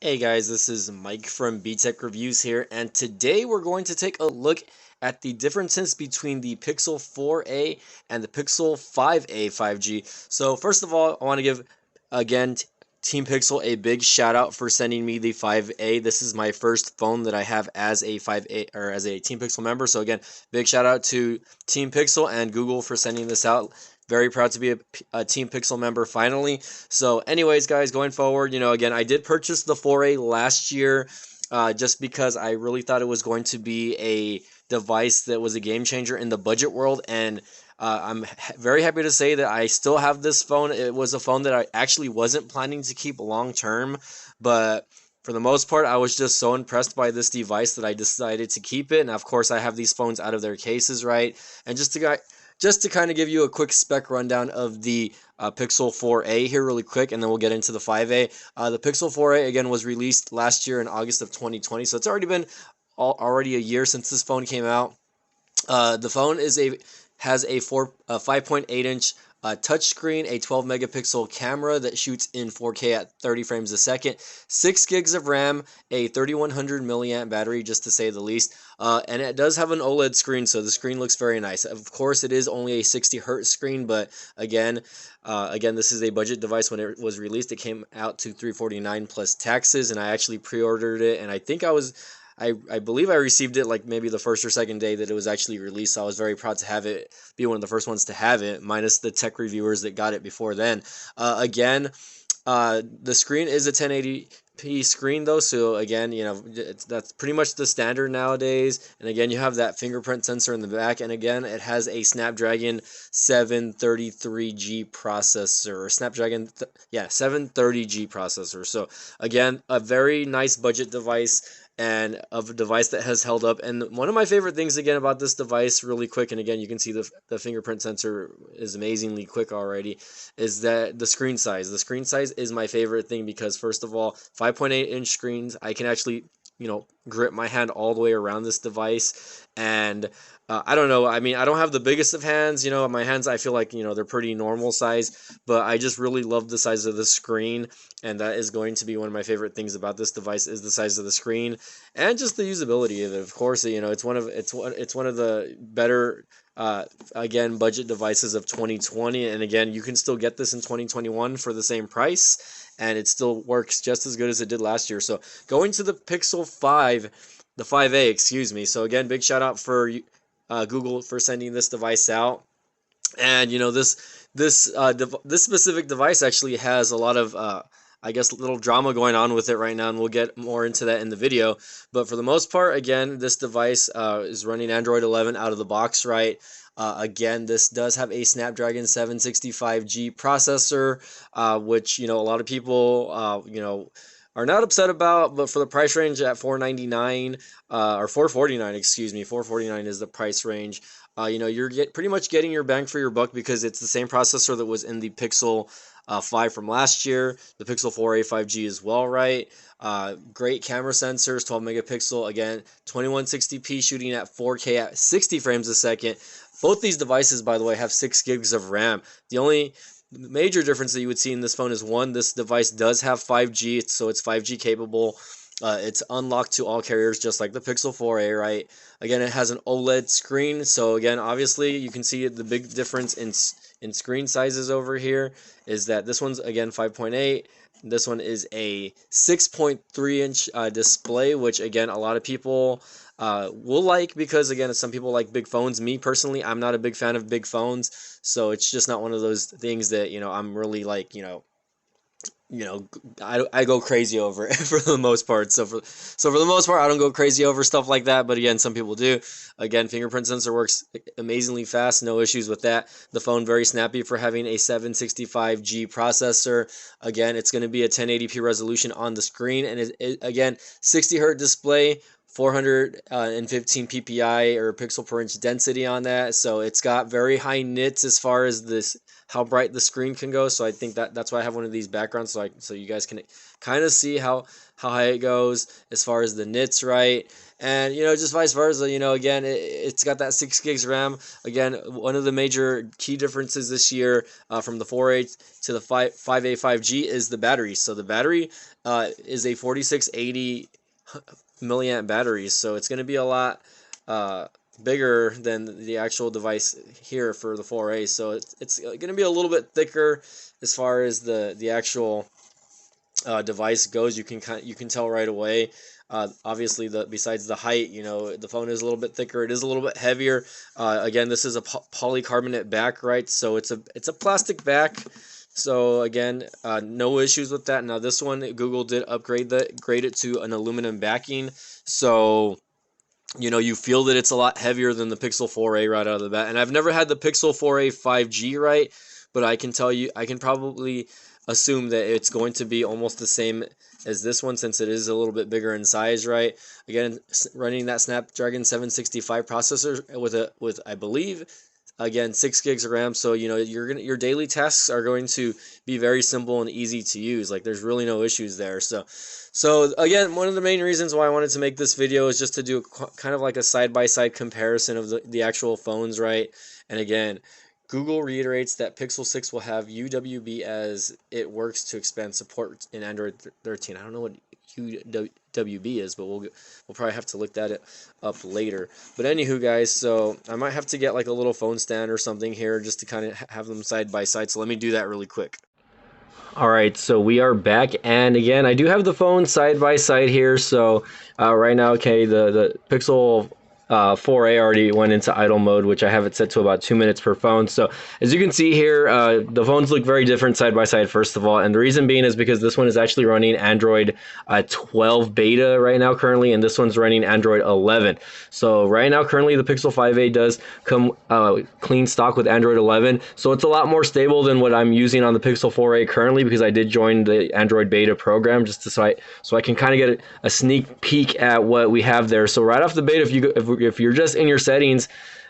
Hey guys, this is Mike from BTech Reviews here, and today we're going to take a look at the differences between the Pixel 4a and the Pixel 5a 5G. So first of all, I want to give again Team Pixel a big shout out for sending me the 5a. This is my first phone that I have as a 5a or as a Team Pixel member. So again, big shout out to Team Pixel and Google for sending this out. Very proud to be a Team Pixel member finally. So anyways, guys, going forward, again, I did purchase the 4A last year just because I really thought it was going to be a device that was a game changer in the budget world. And I'm very happy to say that I still have this phone. It was a phone that I actually wasn't planning to keep long term, but for the most part, I was just so impressed by this device that I decided to keep it. And of course, I have these phones out of their cases, right? And just to kind of give you a quick spec rundown of the Pixel 4a here really quick, and then we'll get into the 5a. The Pixel 4a, again, was released last year in August of 2020, so it's already been already a year since this phone came out. The phone has a 5.8-inch touchscreen, a 12 megapixel camera that shoots in 4K at 30 frames a second, 6 gigs of RAM, a 3100 milliamp battery, just to say the least, and it does have an OLED screen, so the screen looks very nice. Of course, it is only a 60 hertz screen, but again, this is a budget device. When it was released, it came out to $349 plus taxes, and I actually pre-ordered it, and I believe I received it like maybe the first or second day that it was actually released. So I was very proud to have it, be one of the first ones to have it, minus the tech reviewers that got it before then. The screen is a 1080p screen though, so again, that's pretty much the standard nowadays. And again, you have that fingerprint sensor in the back, and again, it has a Snapdragon 733G processor, or 730G processor. So again, a very nice budget device, and of a device that has held up. And one of my favorite things again about this device, really quick, and again you can see the fingerprint sensor is amazingly quick already, is that the screen size. The screen size is my favorite thing because first of all, 5.8-inch screens, I can actually grip my hand all the way around this device. And I don't know, I mean, I don't have the biggest of hands, my hands, I feel like, they're pretty normal size, but I just really love the size of the screen, and that is going to be one of my favorite things about this device, is the size of the screen and just the usability of it. Of course, it's one of the better again, budget devices of 2020, and again, you can still get this in 2021 for the same price, and it still works just as good as it did last year. So going to the Pixel 5, the 5a, excuse me. So again, big shout out for Google for sending this device out. And this specific device actually has a lot of I guess little drama going on with it right now, and we'll get more into that in the video. But for the most part, again, this device is running Android 11 out of the box, right? Again, this does have a Snapdragon 765G processor, which a lot of people are not upset about. But for the price range at $499 or $449, excuse me, $449 is the price range. You're pretty much getting your bang for your buck because it's the same processor that was in the Pixel 5 from last year, the Pixel 4a 5G as well, right? Great camera sensors, 12 megapixel, again, 2160p shooting at 4K at 60 frames a second. Both these devices, by the way, have 6 gigs of RAM. The only major difference that you would see in this phone is, one, this device does have 5G, so it's 5G capable. It's unlocked to all carriers, just like the Pixel 4a, right? Again, it has an OLED screen, so again, obviously, you can see the big difference in screen sizes over here is that this one's, again, 5.8. This one is a 6.3-inch display, which, again, a lot of people will like because, again, some people like big phones. Me, personally, I'm not a big fan of big phones, so it's just not one of those things that, I'm really like, I go crazy over it for the most part. So for the most part, I don't go crazy over stuff like that. But again, some people do. Again, fingerprint sensor works amazingly fast. No issues with that. The phone very snappy for having a 765G processor. Again, it's going to be a 1080p resolution on the screen, and again, 60 hertz display. 415 ppi or pixel per inch density on that, so it's got very high nits as far as this how bright the screen can go. So I think that's why I have one of these backgrounds, so you guys can kind of see how high it goes as far as the nits, right? And just vice versa. Again, it's got that 6 gigs RAM. Again, one of the major key differences this year from the 4A to the 5A 5G is the battery. So the battery is a 4680 milliamp battery, so it's going to be a lot bigger than the actual device here for the 4A. So it's going to be a little bit thicker as far as the actual device goes. You can tell right away. Obviously, besides the height, the phone is a little bit thicker. It is a little bit heavier. Again, this is a polycarbonate back, right? So it's a plastic back. So again, no issues with that. Now this one, Google did grade it to an aluminum backing. So you feel that it's a lot heavier than the Pixel 4a right out of the bat. And I've never had the Pixel 4a 5G, right? But I can tell you, I can probably assume that it's going to be almost the same as this one, since it is a little bit bigger in size, right? Again, running that Snapdragon 765 processor with I believe, again, 6 gigs of RAM. So your daily tasks are going to be very simple and easy to use. Like, there's really no issues there. So again, one of the main reasons why I wanted to make this video is just to do kind of like a side-by-side comparison of the actual phones, right? And again, Google reiterates that Pixel 6 will have UWB as it works to expand support in Android 13. I don't know what UWB is, but we'll probably have to look that up later. But anywho, guys, so I might have to get like a little phone stand or something here just to kind of have them side by side. So let me do that really quick. Alright, so we are back, and again, I do have the phone side by side here. So right now, okay, the Pixel 4a already went into idle mode, which I have it set to about 2 minutes per phone. So as you can see here, the phones look very different side by side, first of all, and the reason being is because this one is actually running Android 12 beta right now currently, and this one's running Android 11. So right now currently the Pixel 5a does come clean stock with Android 11, so it's a lot more stable than what I'm using on the Pixel 4a currently, because I did join the Android beta program just so I can kind of get a sneak peek at what we have there. So right off the beta, if you're just in your settings,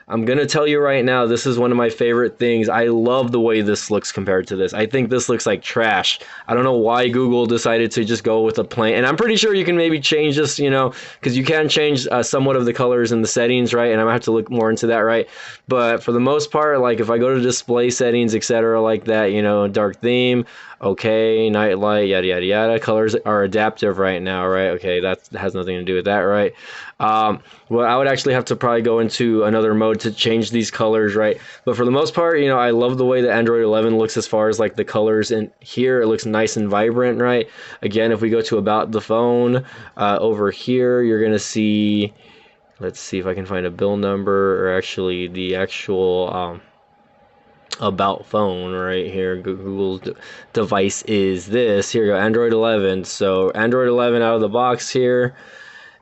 I'm gonna tell you right now, this is one of my favorite things. I love the way this looks compared to this. I think this looks like trash. I don't know why Google decided to just go with a plain, and I'm pretty sure you can maybe change this, because you can change somewhat of the colors in the settings, right? And I'm gonna have to look more into that, right? But for the most part, like if I go to display settings, etc., like that, dark theme, okay, night light, yada yada yada. Colors are adaptive right now, right? Okay, that has nothing to do with that, right? Well, I would actually have to probably go into another mode to change these colors, right? But for the most part, I love the way that Android 11 looks as far as like the colors in here. It looks nice and vibrant, right? Again, if we go to about the phone, over here, you're gonna see, let's see if I can find a bill number, or actually the actual about phone right here. Google's device is this. Here you go, Android 11. So Android 11 out of the box here.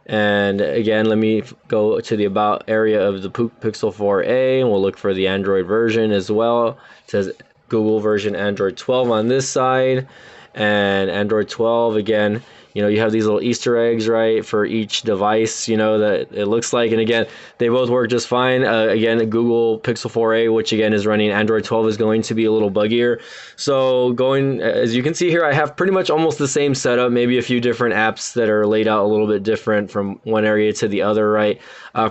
And again, let me go to the about area of the Pixel 4a, and we'll look for the Android version as well. It says Google version Android 12 on this side, and Android 12, again, you have these little Easter eggs, right, for each device, that it looks like. And again, they both work just fine. Again, Google Pixel 4a, which again is running Android 12, is going to be a little buggier. So as you can see here, I have pretty much almost the same setup, maybe a few different apps that are laid out a little bit different from one area to the other, right?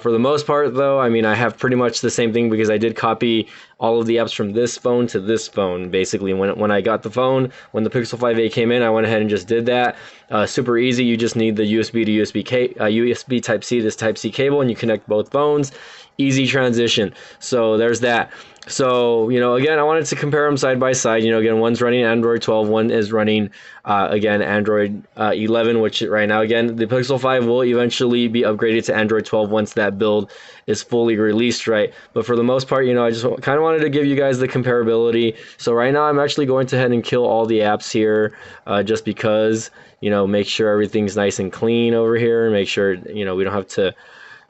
For the most part, though, I mean, I have pretty much the same thing, because I did copy all of the apps from this phone to this phone. Basically, when I got the phone, when the Pixel 5a came in, I went ahead and just did that. Super easy. You just need the USB to USB Type-C, this Type-C cable, and you connect both phones. Easy transition. So there's that. So, again, I wanted to compare them side by side. Again, one's running Android 12, one is running, again, Android 11, which right now, again, the Pixel 5 will eventually be upgraded to Android 12 once that build is fully released, right? But for the most part, I just kind of wanted to give you guys the comparability. So right now, I'm actually going to head and kill all the apps here, just because, make sure everything's nice and clean over here, make sure, we don't have to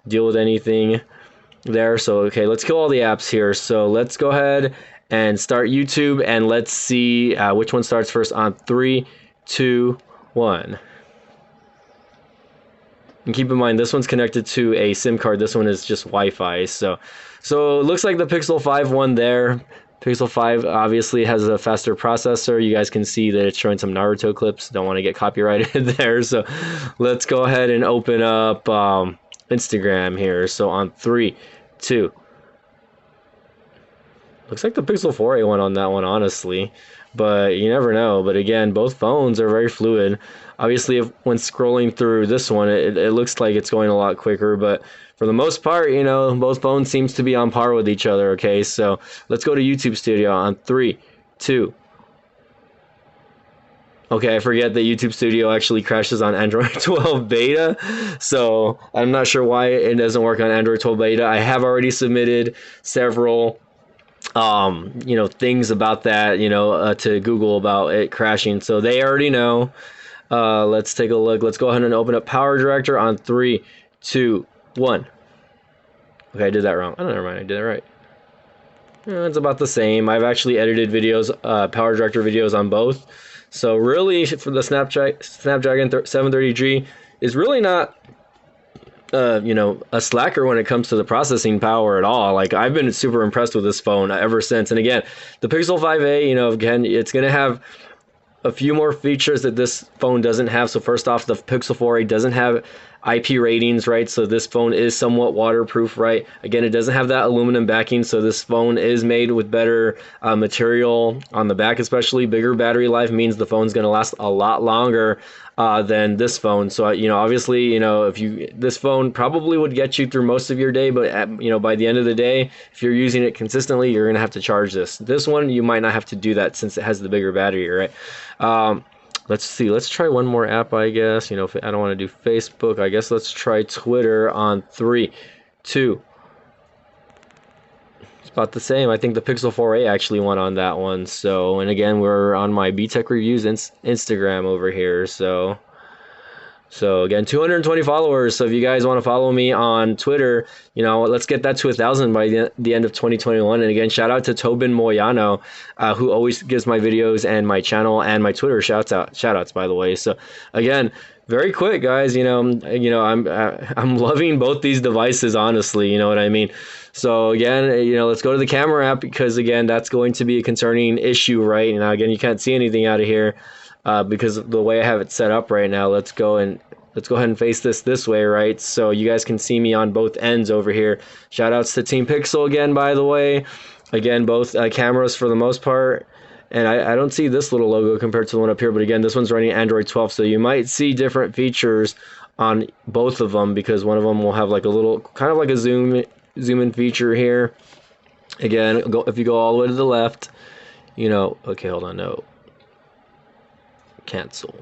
deal with anything there. So okay, let's kill all the apps here. So let's go ahead and start YouTube, and let's see which one starts first on 3, 2, 1. And keep in mind, this one's connected to a SIM card. This one is just Wi-Fi. So it looks like the Pixel 5 won there. Pixel 5 obviously has a faster processor. You guys can see that it's showing some Naruto clips. Don't want to get copyrighted there. So let's go ahead and open up Instagram here. So on 3, 2. Looks like the Pixel 4a won on that one, honestly. But you never know. But again, both phones are very fluid. Obviously, when scrolling through this one, it looks like it's going a lot quicker. But for the most part, you know, both phones seems to be on par with each other. Okay, so let's go to YouTube Studio on 3, 2. Okay, I forget that YouTube Studio actually crashes on Android 12 beta, so I'm not sure why it doesn't work on Android 12 beta. I have already submitted several you know, things about that, you know, to Google about it crashing, so they already know. Let's take a look. Let's go ahead and open up Power Director on 3, 2, 1. Okay, I did that wrong. Oh, never mind, I did it right. Yeah, it's about the same. I've actually edited videos, Power Director videos on both. So really, for the Snapdragon 730G is really not you know, a slacker when it comes to the processing power at all. Like, I've been super impressed with this phone ever since. And again, the Pixel 5a, you know, again, it's going to have a few more features that this phone doesn't have. So first off, the Pixel 4a doesn't have IP ratings, right? So this phone is somewhat waterproof, right? Again, it doesn't have that aluminum backing, so this phone is made with better material on the back, especially. Bigger battery life means the phone's going to last a lot longer than this phone. So, you know, obviously, you know, this phone probably would get you through most of your day, but you know, by the end of the day, if you're using it consistently, you're gonna have to charge this. This one, you might not have to do that since it has the bigger battery, right? Let's see. Let's try one more app, I guess. You know, if I don't want to do Facebook, I guess let's try Twitter on 3, 2. It's about the same. I think the Pixel 4a actually won on that one. So, and again, we're on my BTech Reviews Instagram over here. So again, 220 followers. So if you guys want to follow me on Twitter, you know, let's get that to 1,000 by the end of 2021. And again, shout out to Tobin Moyano, who always gives my videos and my channel and my Twitter shout outs, by the way. So again, very quick, guys. You know, I'm loving both these devices, honestly. You know what I mean? So again, you know, let's go to the camera app, because again, that's going to be a concerning issue, right? Now, again, you can't see anything out of here. Because of the way I have it set up right now. Let's go ahead and face this way, right? So you guys can see me on both ends over here. Shout outs to Team Pixel again, by the way. Again, both cameras for the most part. And I don't see this little logo compared to the one up here, but again, this one's running Android 12, so you might see different features on both of them, because one of them will have like a little, kind of like a zoom in feature here. Again, if you go all the way to the left, you know, okay, hold on, no. Cancel.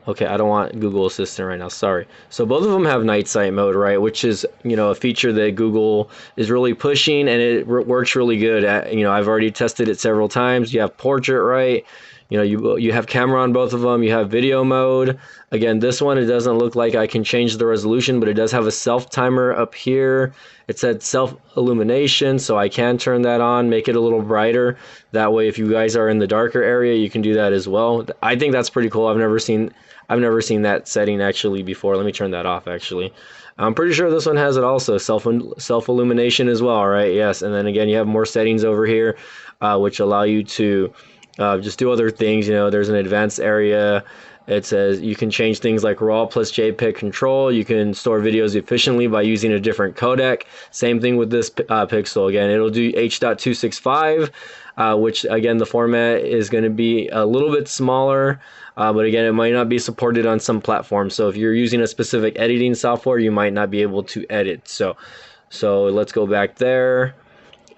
Okay, I don't want Google Assistant right now, sorry. So both of them have night sight mode, right, which is, you know, a feature that Google is really pushing, and it works really good. You know, I've already tested it several times. You have portrait, right? You know, you have camera on both of them. You have video mode. Again, this one, it doesn't look like I can change the resolution, but it does have a self timer up here. It said self illumination, so I can turn that on, make it a little brighter. That way, if you guys are in the darker area, you can do that as well. I think that's pretty cool. I've never seen that setting actually before. Let me turn that off actually. I'm pretty sure this one has it also, self illumination as well, right? Yes. And then again, you have more settings over here, which allow you to just do other things. You know, there's an advanced area. It says you can change things like RAW plus JPEG control. You can store videos efficiently by using a different codec. Same thing with this Pixel. Again, it'll do H.265, which again, the format is going to be a little bit smaller. But again, it might not be supported on some platforms. So if you're using a specific editing software, you might not be able to edit. So let's go back there.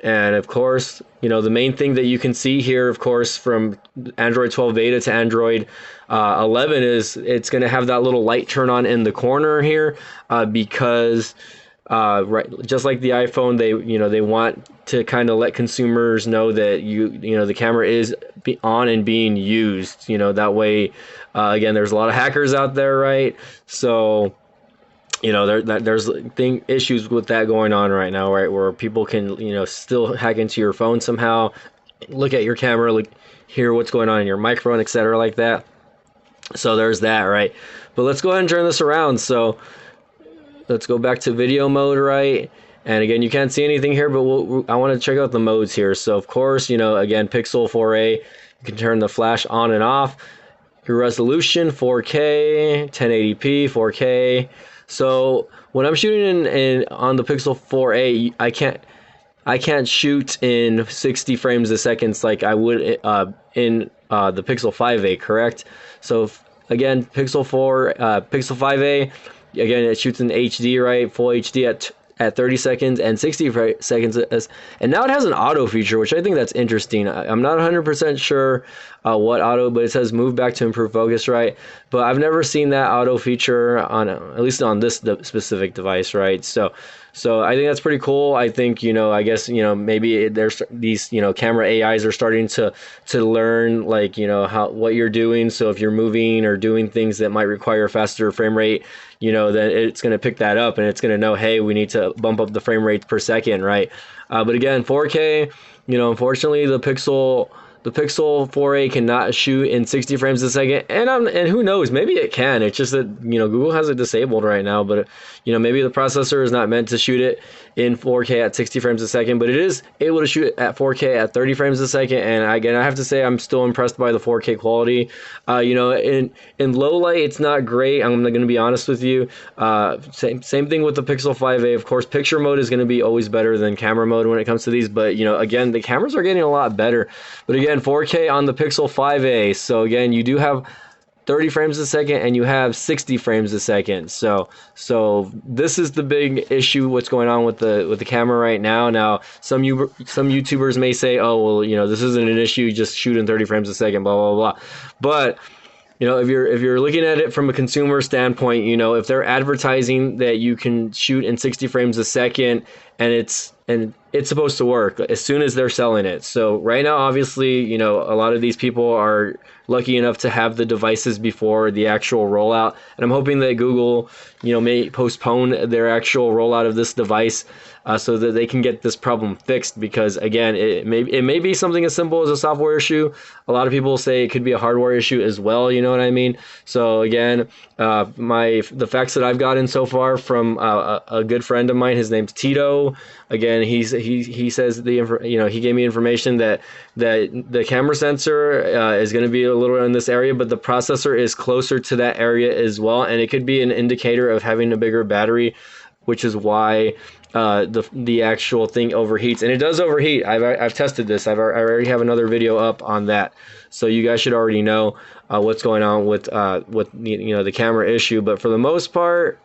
And of course, you know, the main thing that you can see here, of course, from Android 12 beta to Android 11 is it's going to have that little light turn on in the corner here, because right, just like the iPhone, they want to kind of let consumers know that the camera is on and being used. You know, that way, again, there's a lot of hackers out there, right? So, you know, there's issues with that going on right now, right, where people can, you know, still hack into your phone somehow, look at your camera, hear what's going on in your microphone, etc., like that. So there's that, right? But let's go ahead and turn this around. So let's go back to video mode, right? And again, you can't see anything here, but I want to check out the modes here. So of course, you know, again, Pixel 4a, you can turn the flash on and off. Your resolution 4K, 1080p, 4K. So when I'm shooting on the Pixel 4a, I can't shoot in 60 frames a second like I would in the Pixel 5a, correct? So again, Pixel 5a, again, it shoots in HD, right? Full HD at 30 seconds and 60 seconds. And now it has an auto feature, which I think that's interesting. I'm not 100% sure what auto, but it says move back to improve focus, right? But I've never seen that auto feature on, at least on this specific device, right? So I think that's pretty cool. I think, you know, I guess, you know, maybe there's these, you know, camera AIs are starting to learn, like, you know, what you're doing. So if you're moving or doing things that might require a faster frame rate, you know, then it's going to pick that up and it's going to know, hey, we need to bump up the frame rate per second, right? But again, 4K, you know, unfortunately the Pixel 4a cannot shoot in 60 frames a second, and who knows, maybe it can. It's just that, you know, Google has it disabled right now, but you know, maybe the processor is not meant to shoot it in 4K at 60 frames a second, but it is able to shoot at 4K at 30 frames a second. And again, I have to say I'm still impressed by the 4K quality. You know, in low light, it's not great. I'm going to be honest with you. Same thing with the Pixel 5a. Of course, picture mode is going to be always better than camera mode when it comes to these, but you know, again, the cameras are getting a lot better. But again, 4K on the Pixel 5a. So again, you do have 30 frames a second and you have 60 frames a second. So this is the big issue, what's going on with the camera right now. Now some YouTubers may say, oh well, you know, this isn't an issue, just shoot in 30 frames a second, blah blah blah. But you know, if you're looking at it from a consumer standpoint, you know, if they're advertising that you can shoot in 60 frames a second and it's supposed to work as soon as they're selling it. So right now, obviously, you know, a lot of these people are lucky enough to have the devices before the actual rollout. And I'm hoping that Google, you know, may postpone their actual rollout of this device so that they can get this problem fixed. Because again, it may be something as simple as a software issue. A lot of people say it could be a hardware issue as well. You know what I mean? So again, the facts that I've gotten so far from a good friend of mine, his name's Tito. Again, he says he gave me information that the camera sensor is going to be a little in this area, but the processor is closer to that area as well, and it could be an indicator of having a bigger battery, which is why the actual thing overheats. And it does overheat. I've tested this. I already have another video up on that, so you guys should already know what's going on with the camera issue. But for the most part,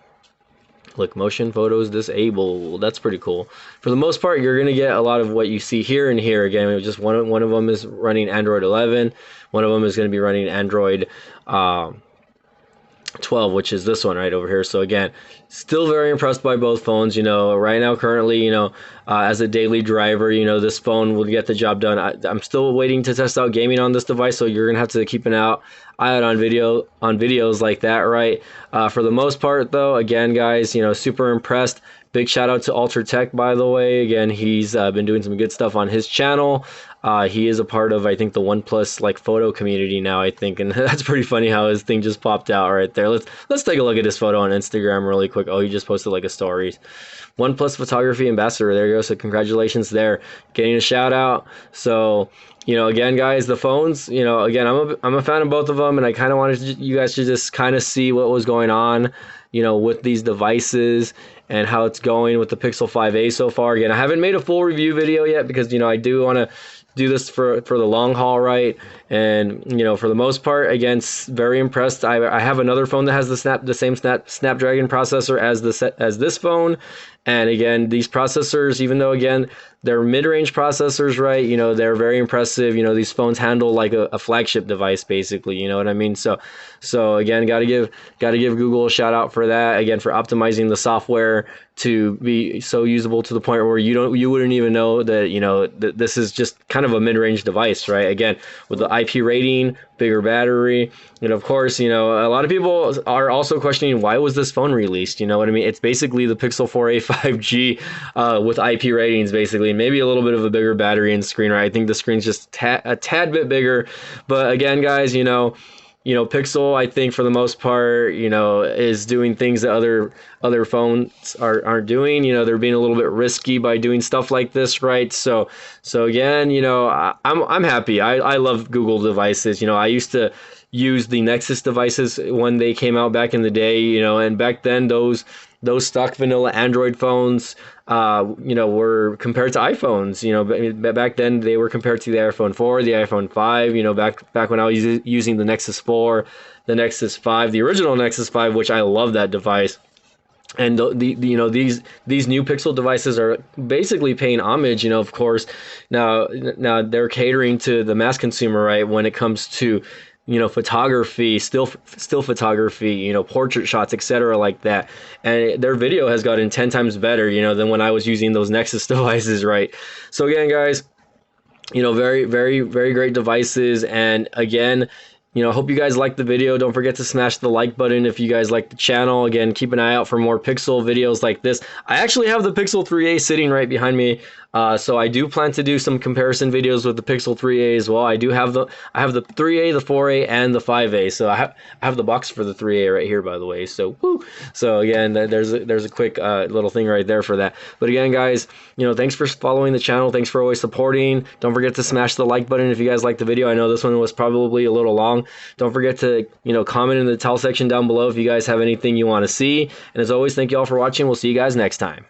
look, motion photos disabled. That's pretty cool. For the most part, you're gonna get a lot of what you see here and here. Again, just one of them is running Android 11. One of them is gonna be running Android 12, which is this one right over here. So again, still very impressed by both phones. You know, right now, currently, you know, as a daily driver, you know, this phone will get the job done. I'm still waiting to test out gaming on this device, so you're gonna have to keep an eye out on videos like that, right? For the most part, though, again, guys, you know, super impressed. Big shout out to Alter Tech, by the way. Again, he's been doing some good stuff on his channel. He is a part of, I think, the OnePlus like photo community now, I think, and that's pretty funny how his thing just popped out right there. Let's take a look at his photo on Instagram really quick. Oh, he just posted like a story. OnePlus photography ambassador. There you go. So congratulations there, getting a shout out. So, you know, again, guys, the phones, you know, again, I'm a fan of both of them, and I kind of wanted you guys to just kind of see what was going on, you know, with these devices and how it's going with the Pixel 5a so far. Again, I haven't made a full review video yet because, you know, I do want to do this for the long haul, right? And, you know, for the most part, again, very impressed. I have another phone that has the same Snapdragon processor as this phone. And again, these processors, even though, again, they're mid-range processors, right? You know, they're very impressive. You know, these phones handle like a flagship device, basically. You know what I mean? So again, gotta give Google a shout out for that. Again, for optimizing the software to be so usable to the point where you wouldn't even know that, you know, this is just kind of a mid-range device, right? Again, with the IP rating, bigger battery, and of course, you know, a lot of people are also questioning, why was this phone released? You know what I mean? It's basically the Pixel 4a 5G with IP ratings, basically. Maybe a little bit of a bigger battery and screen, right? I think the screen's just a tad bit bigger. But again, guys, you know, you know, Pixel, I think for the most part, you know, is doing things that other phones aren't doing. You know, they're being a little bit risky by doing stuff like this, right? So again, you know, I'm happy. I love Google devices. You know, I used to use the Nexus devices when they came out back in the day. You know, and back then those stock vanilla Android phones, you know, were compared to iPhones. You know, back then they were compared to the iPhone 4, the iPhone 5. You know, back when I was using the Nexus 4, the Nexus 5, the original Nexus 5, which I love that device. And you know, these new Pixel devices are basically paying homage. You know, of course, now they're catering to the mass consumer, right? When it comes to, you know, photography, still photography, you know, portrait shots, etc., like that. And their video has gotten 10 times better, you know, than when I was using those Nexus devices, right? So again, guys, you know, very great devices. And again, you know, hope you guys liked the video. Don't forget to smash the like button if you guys like the channel. Again, keep an eye out for more Pixel videos like this. I actually have the Pixel 3a sitting right behind me, so I do plan to do some comparison videos with the Pixel 3a as well. I have the 3a, the 4a, and the 5a. So I have the box for the 3a right here, by the way. So woo. So again, there's a quick little thing right there for that. But again, guys, you know, thanks for following the channel. Thanks for always supporting. Don't forget to smash the like button if you guys liked the video. I know this one was probably a little long. Don't forget to, you know, comment in the tell section down below if you guys have anything you want to see. And as always, thank you all for watching. We'll see you guys next time.